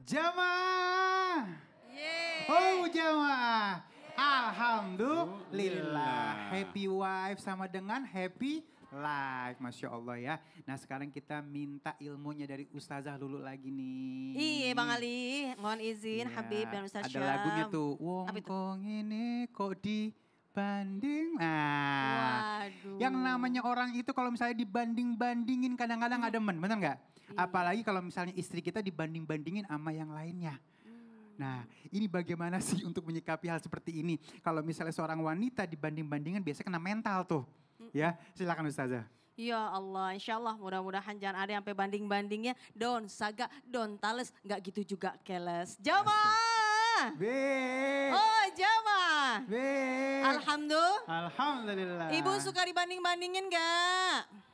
Jamaah. Oh jamaah. Alhamdulillah. Happy wife sama dengan happy life. Masya Allah ya. Nah sekarang kita minta ilmunya dari Ustazah Lulu lagi nih. Iya Bang Ali, mohon izin Ya, Habib dan Ustaz ada Syam. lagunya tuh. Wong Apa itu? kong ini kok dibanding. Nah, Waduh. yang namanya orang itu kalau misalnya dibanding-bandingin kadang-kadang ada demen, bener nggak? Iya. Apalagi kalau misalnya istri kita dibanding-bandingin sama yang lainnya. Nah, ini bagaimana sih untuk menyikapi hal seperti ini? Kalau misalnya seorang wanita dibanding-bandingin biasanya kena mental tuh. Ya, silakan Ustazah. Ya Allah, insya Allah mudah-mudahan jangan ada yang sampai banding-bandingnya. Don, saga, don, tales, nggak gitu juga keles. Jamaah! Be. Oh jamaah! Be. Alhamdulillah. Ibu suka dibanding-bandingin nggak?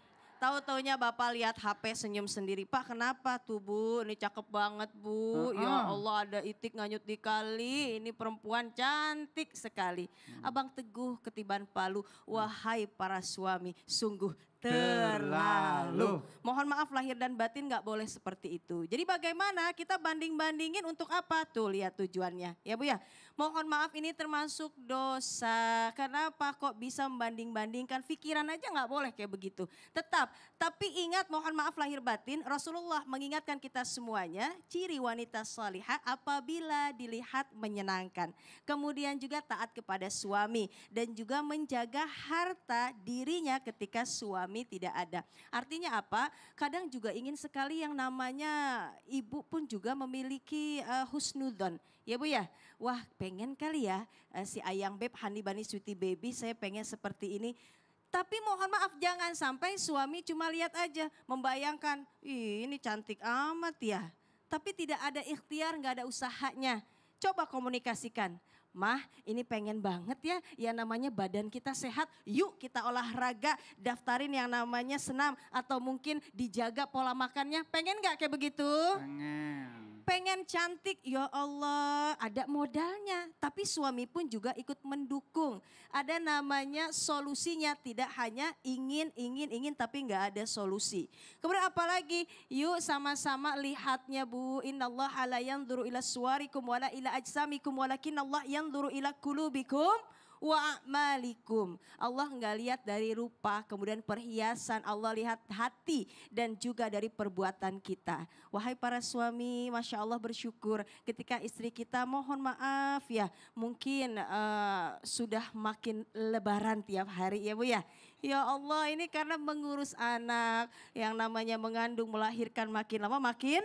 Tahu-taunya Bapak lihat HP senyum sendiri. Pak kenapa tuh Bu? Ini cakep banget Bu. Ya Allah ada itik nganyut dikali. Ini perempuan cantik sekali. Abang Teguh ketiban palu. Wahai para suami sungguh terlalu. Mohon maaf lahir dan batin nggak boleh seperti itu. Jadi bagaimana kita banding-bandingin untuk apa? Tuh lihat tujuannya ya Bu ya. Mohon maaf ini termasuk dosa. Kenapa kok bisa membanding-bandingkan? Pikiran aja nggak boleh kayak begitu. Tapi ingat mohon maaf lahir batin Rasulullah mengingatkan kita semuanya ciri wanita salihah apabila dilihat menyenangkan. Kemudian juga taat kepada suami dan juga menjaga harta dirinya ketika suami tidak ada. Artinya apa? Kadang juga ingin sekali yang namanya ibu pun juga memiliki husnudon. Ya Bu ya, wah pengen kali ya si Ayang Beb, Honey Bunny Sweetie Baby saya pengen seperti ini. Tapi mohon maaf jangan sampai suami cuma lihat aja membayangkan, ih ini cantik amat ya. Tapi tidak ada ikhtiar, nggak ada usahanya. Coba komunikasikan. Mah ini pengen banget ya yang namanya badan kita sehat. Yuk kita olahraga, daftarin yang namanya senam. Atau mungkin dijaga pola makannya. Pengen gak kayak begitu? Pengen cantik, ya Allah ada modalnya. Tapi suami pun juga ikut mendukung. Ada namanya solusinya, tidak hanya ingin tapi nggak ada solusi. Kemudian apalagi, yuk sama-sama lihatnya Bu. Innallaha la yanzuru ila suwarikum wala ila ajsamikum walakinallah yanzuru ila qulubikum wa a'malikum. Allah enggak lihat dari rupa, kemudian perhiasan, Allah lihat hati dan juga dari perbuatan kita. Wahai para suami, Masya Allah bersyukur ketika istri kita mohon maaf ya, mungkin sudah makin lebaran tiap hari ya Bu ya. Ya Allah ini karena mengurus anak, yang namanya mengandung, melahirkan makin lama makin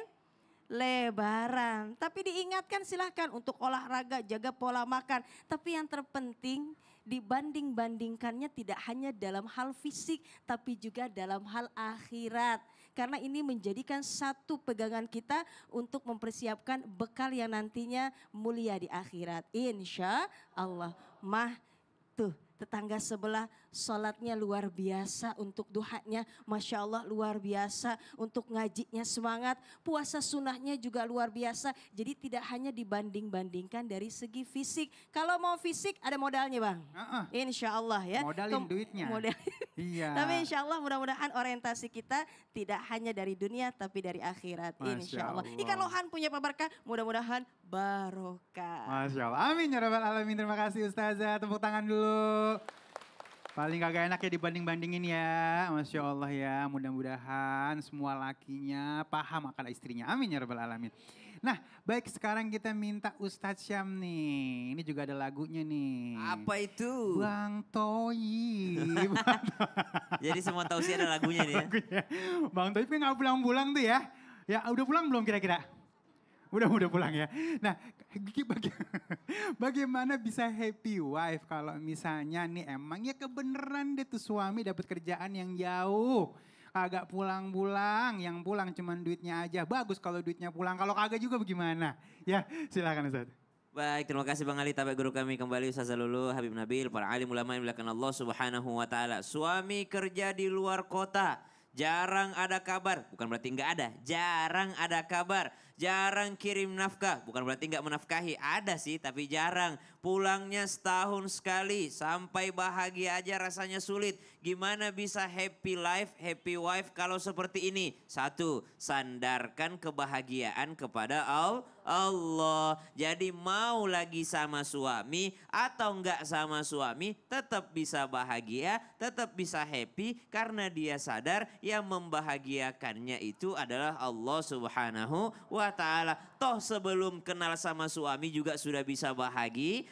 lebaran. Tapi diingatkan silahkan untuk olahraga, jaga pola makan. Tapi yang terpenting dibanding-bandingkannya tidak hanya dalam hal fisik tapi juga dalam hal akhirat. Karena ini menjadikan satu pegangan kita untuk mempersiapkan bekal yang nantinya mulia di akhirat. Insya Allah. Mah tuh tetangga sebelah sholatnya luar biasa untuk duhanya. Masya Allah luar biasa untuk ngajinya semangat. Puasa sunnahnya juga luar biasa. Jadi tidak hanya dibanding-bandingkan dari segi fisik. Kalau mau fisik ada modalnya Bang. Insya Allah ya. Modalin duitnya. Iya. Tapi insya Allah mudah-mudahan orientasi kita tidak hanya dari dunia tapi dari akhirat. Insya Allah. Ikan lohan punya berkah, mudah-mudahan barokah. Masya Allah. Amin ya rabbal alamin. Terima kasih Ustazah. Tepuk tangan dulu. Paling kagak enak ya dibanding-bandingin ya. Masya Allah ya. Mudah-mudahan semua lakinya paham akan istrinya. Amin ya rabbal alamin. Nah baik sekarang kita minta Ustadz Syam nih. Ini juga ada lagunya nih. Apa itu? Bang Toyi. Jadi semua tahu sih ada lagunya nih ya. Bang Toyi kan gak pulang-pulang tuh ya. Ya udah pulang belum kira-kira? Udah pulang ya. Nah bagaimana bisa happy wife kalau misalnya nih emangnya kebeneran deh tuh suami dapat kerjaan yang jauh. Kagak pulang-pulang, yang pulang cuman duitnya aja. Bagus kalau duitnya pulang, kalau kagak juga bagaimana? Ya silakan Ustaz. Baik, terima kasih Bang Ali, tapak guru kami kembali Ustazah Lulu, Habib Nabil, para alim ulama yang dimuliakan Allah Subhanahu wa taala. Suami kerja di luar kota, jarang ada kabar, bukan berarti enggak ada, jarang ada kabar. jarang kirim nafkah. Bukan berarti nggak menafkahi, ada sih tapi jarang. Pulangnya setahun sekali, sampai bahagia aja rasanya sulit. Gimana bisa happy life, happy wife kalau seperti ini? Satu, sandarkan kebahagiaan kepada Allah. Jadi mau lagi sama suami atau enggak sama suami, tetap bisa bahagia, tetap bisa happy karena dia sadar yang membahagiakannya itu adalah Allah Subhanahu wa taala. Toh sebelum kenal sama suami juga sudah bisa bahagia.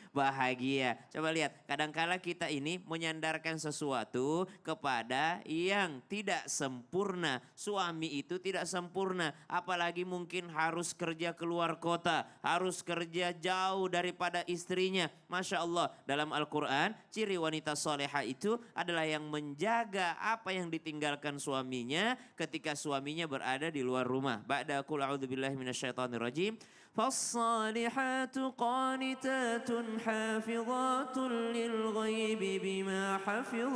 Coba lihat, kadangkala kita ini menyandarkan sesuatu kepada yang tidak sempurna. Suami itu tidak sempurna, apalagi mungkin harus kerja keluar kota, harus kerja jauh daripada istrinya. Masya Allah, dalam Al-Quran ciri wanita soleha itu adalah yang menjaga apa yang ditinggalkan suaminya ketika suaminya berada di luar rumah. Ba'da qul a'udzubillahi minasyaitonir rajim. فالصالحات قانتات حافظات للغيب بما حفظ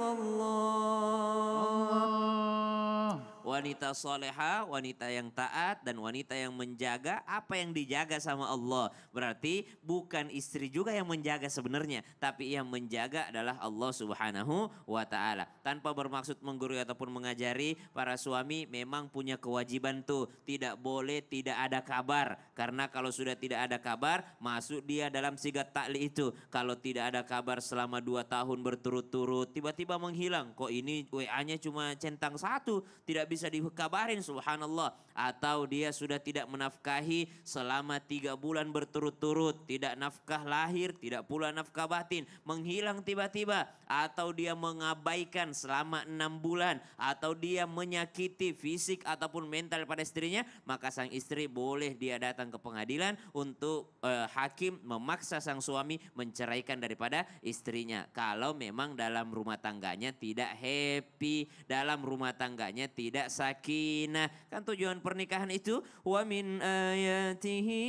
الله. Wanita soleha, wanita yang taat dan wanita yang menjaga apa yang dijaga sama Allah. Berarti bukan istri juga yang menjaga sebenarnya, tapi yang menjaga adalah Allah Subhanahu wa taala. Tanpa bermaksud menggurui ataupun mengajari, para suami memang punya kewajiban tuh, tidak boleh tidak ada kabar. Karena kalau sudah tidak ada kabar, masuk dia dalam sigat ta'li itu. Kalau tidak ada kabar selama 2 tahun berturut-turut, tiba-tiba menghilang. Kok ini WA-nya cuma centang 1, tidak bisa dikabarin, subhanallah. Atau dia sudah tidak menafkahi selama 3 bulan berturut-turut, tidak nafkah lahir, tidak pula nafkah batin, menghilang tiba-tiba. Atau dia mengabaikan selama 6 bulan, atau dia menyakiti fisik ataupun mental pada istrinya, maka sang istri boleh dia datang ke pengadilan untuk hakim memaksa sang suami menceraikan daripada istrinya. Kalau memang dalam rumah tangganya tidak happy, dalam rumah tangganya tidak sakinah. Kan tujuan pernikahan itu, wa min ayatihi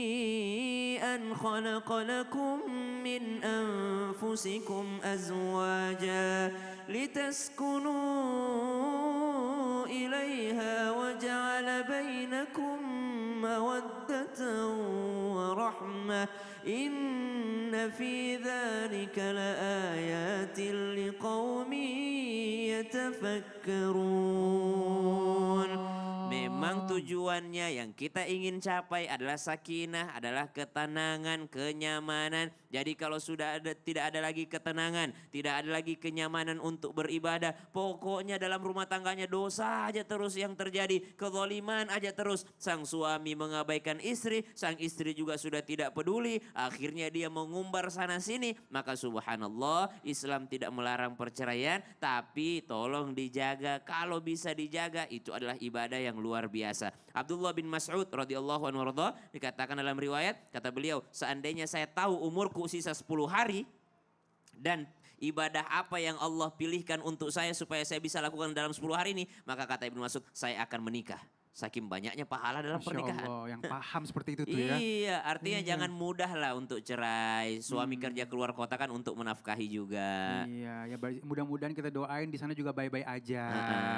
an khalaqa lakum min anfusikum azwaja litaskunu ilaiha wa ja'ala bainakum mawaddatan wa rahmah. Inna fi dhalika laayatin liqaumin yatafakkarun. Memang tujuannya yang kita ingin capai adalah sakinah, adalah ketenangan, kenyamanan. Jadi kalau sudah tidak ada lagi ketenangan, tidak ada lagi kenyamanan untuk beribadah, pokoknya dalam rumah tangganya dosa aja terus yang terjadi, kezaliman aja terus. Sang suami mengabaikan istri, sang istri juga sudah tidak peduli, akhirnya dia mengumbar sana sini. Maka subhanallah, Islam tidak melarang perceraian, tapi tolong dijaga. Kalau bisa dijaga, itu adalah ibadah yang luar biasa. Abdullah bin Mas'ud radhiyallahu anhu dikatakan dalam riwayat, kata beliau, seandainya saya tahu umurku sisa 10 hari dan ibadah apa yang Allah pilihkan untuk saya supaya saya bisa lakukan dalam 10 hari ini, maka kata Ibnu Mas'ud, saya akan menikah. Saking banyaknya pahala dalam Masya pernikahan. Allah, yang paham seperti itu tuh ya. Iya, artinya jangan mudah lah untuk cerai. Suami kerja keluar kota kan untuk menafkahi juga. Iya, ya mudah-mudahan kita doain di sana juga baik-baik aja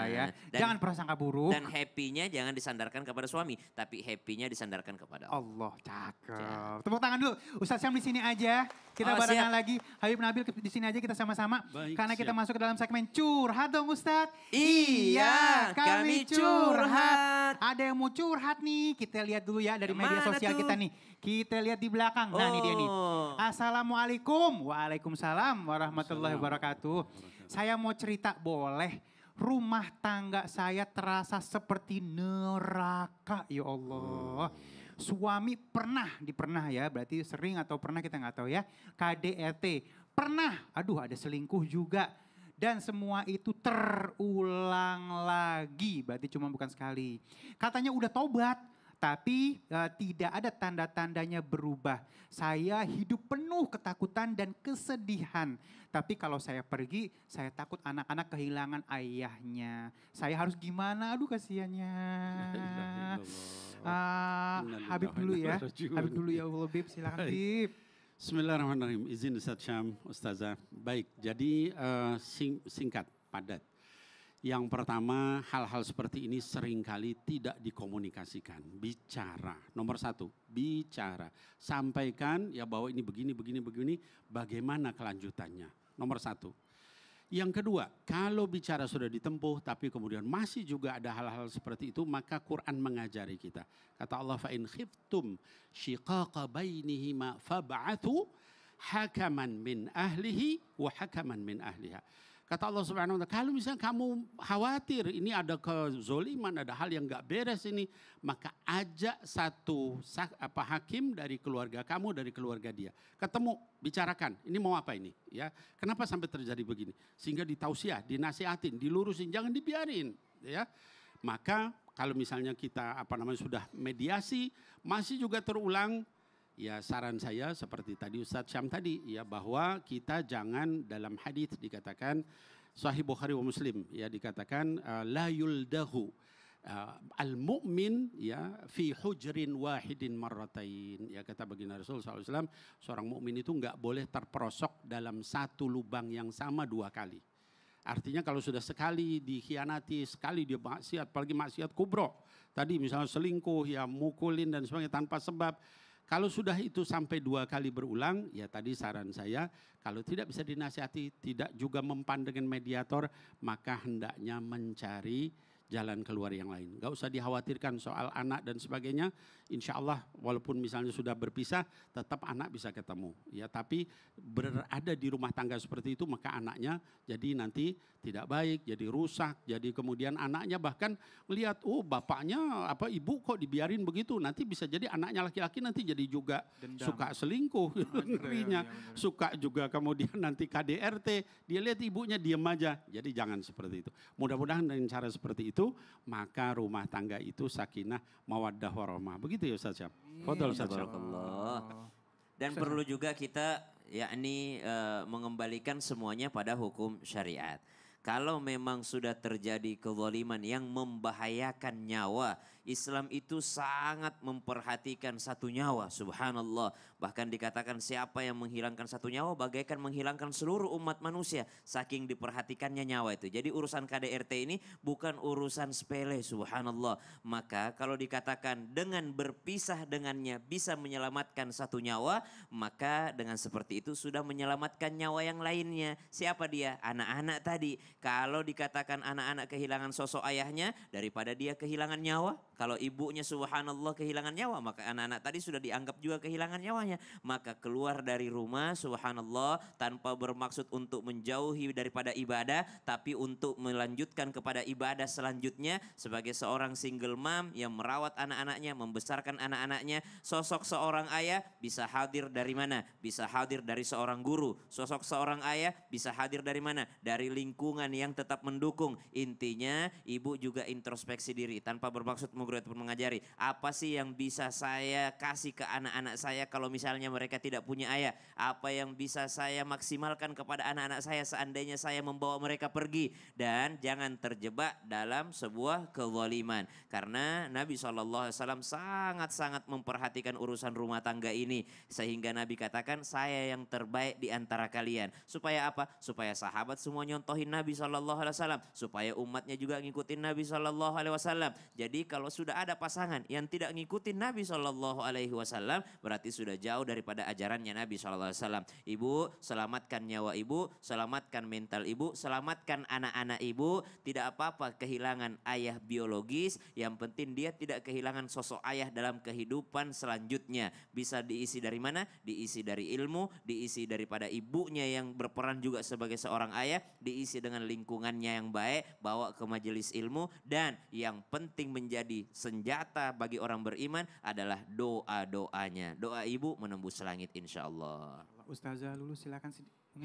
ya. Dan- Jangan prasangka buruk. Dan happy-nya jangan disandarkan kepada suami, tapi happy-nya disandarkan kepada Allah. Allah, cakep. Tepuk tangan dulu. Ustaz Syam di sini aja. Kita Oh, barengan siap. lagi. Habib Nabil di sini aja kita sama-sama. Baik, Karena kita siap. masuk ke dalam segmen curhat dong Ustaz. Iya, kami curhat. Ada yang mau curhat nih. Kita lihat dulu ya dari Yang media mana sosial tuh? kita nih. Kita lihat di belakang. Nah ini dia nih. Oh. Assalamualaikum. Waalaikumsalam warahmatullahi wabarakatuh. Saya mau cerita boleh. Rumah tangga saya terasa seperti neraka ya Allah. Suami pernah ya, berarti sering atau pernah kita nggak tahu ya. KDRT, pernah, aduh ada selingkuh juga. Dan semua itu terulang lagi, berarti cuma bukan sekali. Katanya udah tobat, tapi tidak ada tanda-tandanya berubah. Saya hidup penuh ketakutan dan kesedihan. Tapi kalau saya pergi, saya takut anak-anak kehilangan ayahnya. Saya harus gimana? Aduh kasihannya. Habib dulu ya. Habib dulu ya Allah, Bib. Silakan Baik. Bib. Bismillahirrahmanirrahim. Izin Ustaz Syam, Ustazah. Baik, jadi singkat, padat. Yang pertama, hal-hal seperti ini seringkali tidak dikomunikasikan. Bicara, nomor satu, bicara. Sampaikan ya bahwa ini begini, bagaimana kelanjutannya. Nomor satu. Yang kedua, kalau bicara sudah ditempuh tapi kemudian masih juga ada hal-hal seperti itu, maka Quran mengajari kita. Kata Allah, فَإِنْ خِفْتُمْ شِقَاقَ بَيْنِهِمَا فَبَعَثُوا حَكَمًا مِنْ أَهْلِهِ وَحَكَمًا مِنْ أَهْلِهَا. Kata Allah Subhanahu wa Ta'ala, kalau misalnya kamu khawatir ini ada kezoliman, ada hal yang gak beres ini, maka ajak satu hakim dari keluarga kamu, dari keluarga dia. Ketemu, bicarakan, ini mau apa ini? Ya, kenapa sampai terjadi begini? Sehingga ditausiah, dinasihatin, dilurusin, jangan dibiarin. Ya, maka kalau misalnya kita sudah mediasi, masih juga terulang, ya saran saya seperti tadi Ustadz Syam tadi, ya bahwa kita jangan, dalam hadis dikatakan Sahih Bukhari wa Muslim, ya dikatakan la yuldahu al-mu'min ya fi hujrin wahidin marratain, ya kata baginda Rasul SAW, seorang mukmin itu enggak boleh terperosok dalam satu lubang yang sama dua kali. Artinya kalau sudah sekali dikhianati, sekali dia maksiat, apalagi maksiat kubro, tadi misalnya selingkuh, ya mukulin dan sebagainya tanpa sebab. Kalau sudah itu sampai 2 kali berulang, ya tadi saran saya, kalau tidak bisa dinasihati, tidak juga mempan dengan mediator, maka hendaknya mencari jalan keluar yang lain. Gak usah dikhawatirkan soal anak dan sebagainya. Insya Allah walaupun misalnya sudah berpisah, tetap anak bisa ketemu. Ya, tapi berada di rumah tangga seperti itu, maka anaknya jadi nanti tidak baik, jadi rusak, jadi kemudian anaknya bahkan melihat, oh bapaknya ibu kok dibiarin begitu, nanti bisa jadi anaknya laki-laki nanti jadi juga dendam, suka selingkuh, ngerinya, suka juga kemudian nanti KDRT, dia lihat ibunya diam aja, jadi jangan seperti itu. Mudah-mudahan dengan cara seperti itu, maka rumah tangga itu sakinah, mawaddah warahmah. Begitu ya Ustaz Syam. Fadhal Ustaz Syam. Dan perlu juga kita mengembalikan semuanya pada hukum syariat. Kalau memang sudah terjadi kezaliman yang membahayakan nyawa, Islam itu sangat memperhatikan satu nyawa, subhanallah. Bahkan dikatakan siapa yang menghilangkan satu nyawa bagaikan menghilangkan seluruh umat manusia. Saking diperhatikannya nyawa itu. Jadi urusan KDRT ini bukan urusan sepele, subhanallah. Maka kalau dikatakan dengan berpisah dengannya bisa menyelamatkan satu nyawa, maka dengan seperti itu sudah menyelamatkan nyawa yang lainnya. Siapa dia? Anak-anak tadi. Kalau dikatakan anak-anak kehilangan sosok ayahnya, daripada dia kehilangan nyawa. Kalau ibunya subhanallah kehilangan nyawa, maka anak-anak tadi sudah dianggap juga kehilangan nyawanya. Maka keluar dari rumah subhanallah tanpa bermaksud untuk menjauhi daripada ibadah, tapi untuk melanjutkan kepada ibadah selanjutnya sebagai seorang single mom yang merawat anak-anaknya, membesarkan anak-anaknya. Sosok seorang ayah bisa hadir dari mana? Bisa hadir dari seorang guru. Sosok seorang ayah bisa hadir dari mana? Dari lingkungan yang tetap mendukung. Intinya ibu juga introspeksi diri tanpa bermaksud ataupun mengajari. Apa sih yang bisa saya kasih ke anak-anak saya kalau misalnya mereka tidak punya ayah? Apa yang bisa saya maksimalkan kepada anak-anak saya seandainya saya membawa mereka pergi? Dan jangan terjebak dalam sebuah kezaliman. Karena Nabi SAW sangat-sangat memperhatikan urusan rumah tangga ini. Sehingga Nabi katakan saya yang terbaik di antara kalian. Supaya apa? Supaya sahabat semua nyontohin Nabi SAW. Supaya umatnya juga ngikutin Nabi SAW. Jadi kalau sudah ada pasangan yang tidak ngikutin Nabi SAW, berarti sudah jauh daripada ajarannya Nabi SAW. Ibu, selamatkan nyawa ibu, selamatkan mental ibu, selamatkan anak-anak ibu. Tidak apa-apa kehilangan ayah biologis, yang penting dia tidak kehilangan sosok ayah dalam kehidupan selanjutnya. Bisa diisi dari mana? Diisi dari ilmu, diisi daripada ibunya yang berperan juga sebagai seorang ayah, diisi dengan lingkungannya yang baik, bawa ke majelis ilmu, dan yang penting menjadi senjata bagi orang beriman adalah doa-doanya. Doa ibu menembus langit insya Allah. Ustazah Lulu silakan.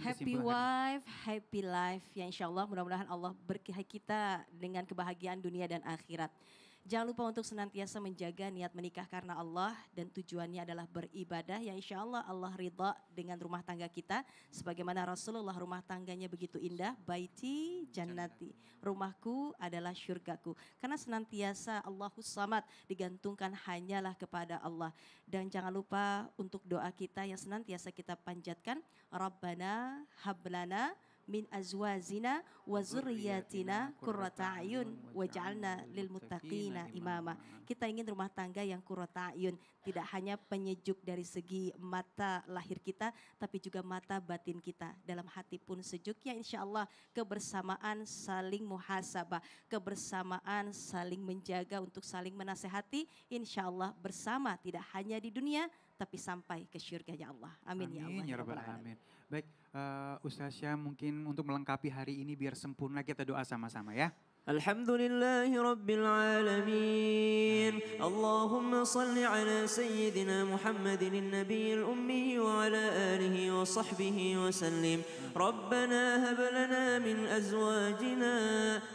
Happy wife, happy life. Ya insya Allah mudah-mudahan Allah berkahi kita dengan kebahagiaan dunia dan akhirat. Jangan lupa untuk senantiasa menjaga niat menikah karena Allah dan tujuannya adalah beribadah yang insya Allah Allah ridha dengan rumah tangga kita. Sebagaimana Rasulullah rumah tangganya begitu indah, baiti jannati, rumahku adalah syurgaku. Karena senantiasa Allahus Samad digantungkan hanyalah kepada Allah. Dan jangan lupa untuk doa kita yang senantiasa kita panjatkan, Rabbana hablana min azwajina wa zurriyyatina qurrata a'yun waj'alna lil muttaqina imama. Kita ingin rumah tangga yang qurrata a'yun, tidak hanya penyejuk dari segi mata lahir kita, tapi juga mata batin kita. Dalam hati pun sejuk, ya insya Allah kebersamaan saling muhasabah, kebersamaan saling menjaga untuk saling menasehati, insya Allah bersama tidak hanya di dunia, tapi sampai ke surganya Allah. Amin, ya Allah. Ya Rabbal Alamin. Baik, Ustaz Syam mungkin untuk melengkapi hari ini biar sempurna kita doa sama-sama ya. الحمد لله رب العالمين اللهم صل على سيدنا محمد النبي الأمي وعلى آله وصحبه وسلم ربنا هب لنا من أزواجنا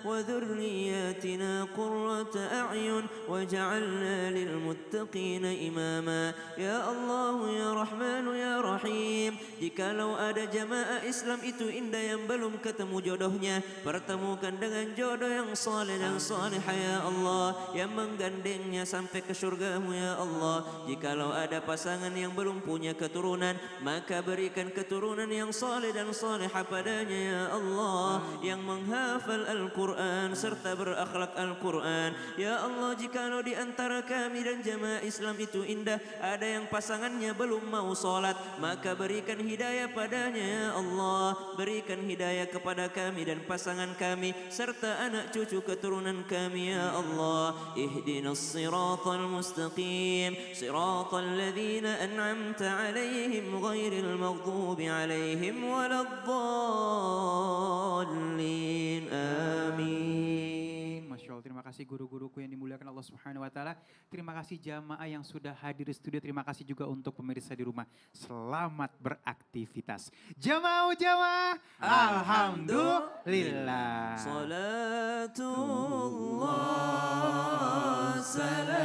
وذرياتنا قرة أعين وجعلنا للمتقين إماما يا الله يا رحمن يا رحيم. Jikalau ada jamaah Islam itu indah yang belum ketemu jodohnya, pertemukan dengan jodoh yang saleh dan salihah ya Allah, yang menggandengnya sampai ke surgamu ya Allah. Jikalau ada pasangan yang belum punya keturunan, maka berikan keturunan yang saleh dan salihah padanya ya Allah, yang menghafal Al-Quran serta berakhlak Al-Quran ya Allah. Jikalau di antara kami dan jamaah Islam itu indah ada yang pasangannya belum mau salat, maka berikan hidayah padanya ya Allah. Berikan hidayah kepada kami dan pasangan kami serta anak cucu keturunan kami ya Allah. Ihdinas siratal mustaqim siratal ladzina an'amta alaihim ghairil maghdubi alaihim waladdallin. Amin. Masya Allah, terima kasih guru-guruku yang dimuliakan Allah Subhanahu wa taala. Terima kasih jamaah yang sudah hadir di studio. Terima kasih juga untuk pemirsa di rumah. Selamat beraktivitas. Jamaah, alhamdulillah. Salatullah salam